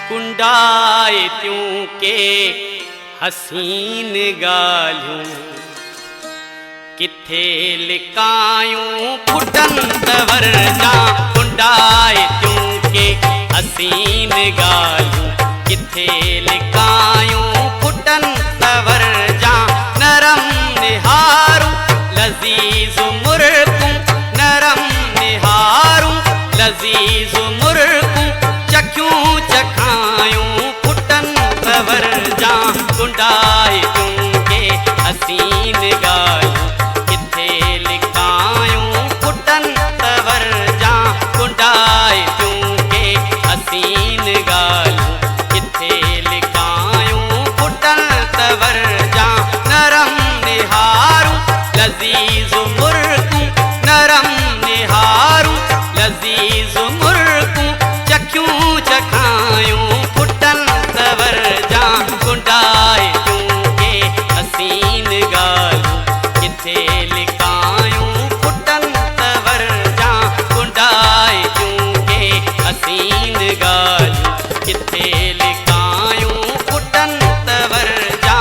कुंडाए त्यों के हसीन गाल्यूं किथे लिकायूं फुटन तवर जा। कुंडाए त्यों के हसीन गाल्यूं किथे लिकायूं फुटन तवर जा। नरम निहारूं लजीज मुर्कूं नरम निहारूं लजीज मुर्कूं चख्यूं चखायूं फुटन तवर जा। कुंडाए त्यों के हसीन गाल्यूं किथे लिकायूं फुटन तवर जा। कुंडाए त्यों के हसीन गाल्यूं किथे लिकायूं फुटन तवर जा। नरम निहारूं लजीज मुर्कूं नरम निहारूं लजीज मुर्कूं चख्यूं चखायूं फुटन तवर जा। कुंडाए त्यों के हसीन गाल्यूं किथे लिकायूं फुटन तवर जा। कुंडाए त्यों के हसीन गाल्यूं किथे लिकायूं फुटन तवर जा।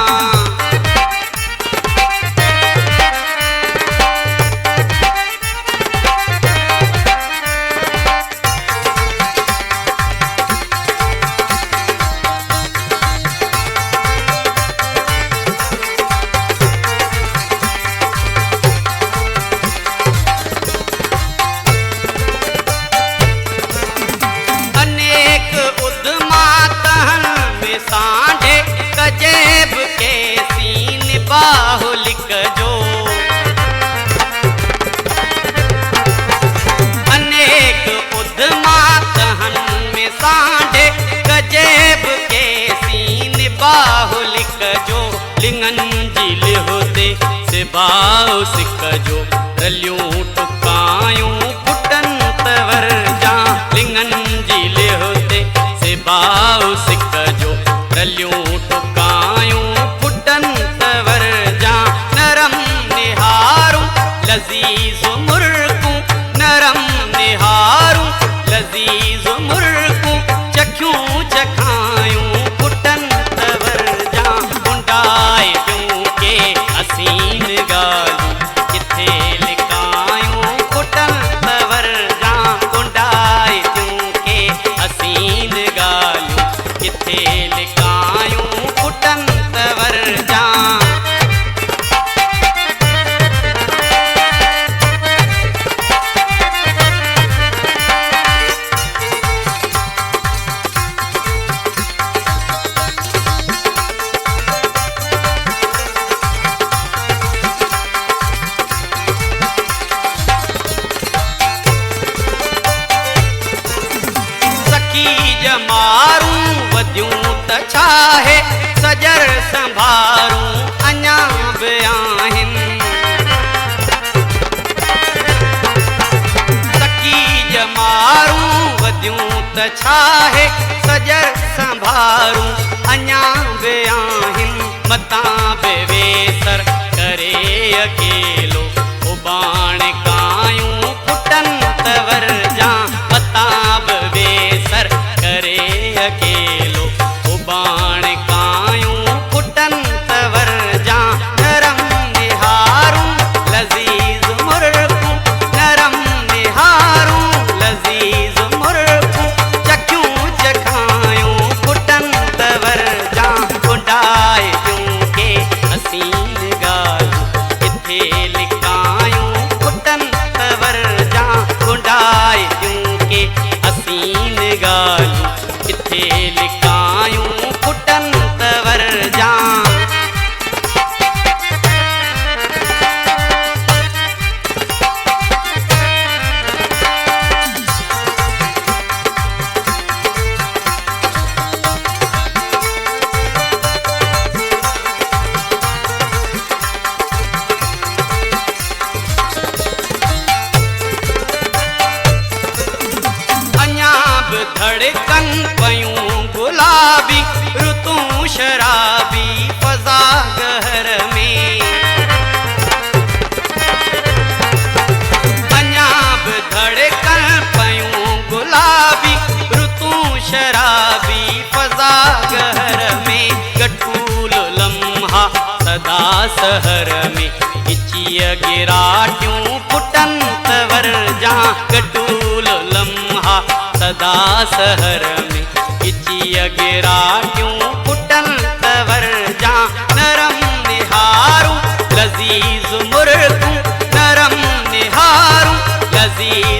सांढे कजेब के सीन बाहुलिक जो अनेक उद्यमा तहन में सांढे कजेब के सीन बाहुलिक जो। लिंगन जी लिहोते सिबाओ सिक जो रलियूं टुकायूं फुटन तवर जा। लिंगन जी लिहोते सिबाओ सिक जो रलियूं टुकायूं फुटन तवर जा। नरम निहारूं लजीज मुर्कूं नरम निहारूं लजीज मुर्कूं चख्यूं चखायूं फुटन तवर जा। कुंडाए त्यों के हसीन गाल्यूं किथे लिकायूं फुटन तवर जा। कुंडाए त्यों के हसीन गाल्यूं किथे लिकायूं फुटन तवर जा। सखी जमारूं वधियूं त छाहे सजर संभारूं अञा बि आहिनि। सखी जमारूं वधियूं त छाहे सजर संभारूं अञा बि आहिनि। मतां बि वेसर करे अकेलो उबाण कायूं फुटन तवर जा। मतां बि वेसर करे अकेलो उबाण कायूं फुटन तवर जा। नरम निहारूं लजीज मुर्कूं नरम निहारूं लजीज मुर्कूं चख्यूं चखायूं फुटन तवर जा। कुंडाए त्यों के हसीन गाल्यूं किथे लिकायूं फुटन तवर जा। कुंडाए त्यों के हसीन गाल्यूं किथे लिकायूं फुटन तवर जा। अञा बि धड़कन पयूं गुलाबी ऋतूं शराबी फज़ा गहर में। अञा बि धड़कन पयूं गुलाबी ऋतूं शराबी शराबी फज़ा गहर में गटूल लम्हा सदा सहर में इचिय गिराटियूं पुटन तवर जा गटूल लम्हा सदा सहर में इचिय गिराटियूं पुटन तवर जा नरम निहारूं लजीज मुर्गूं नरम निहारूं लजीज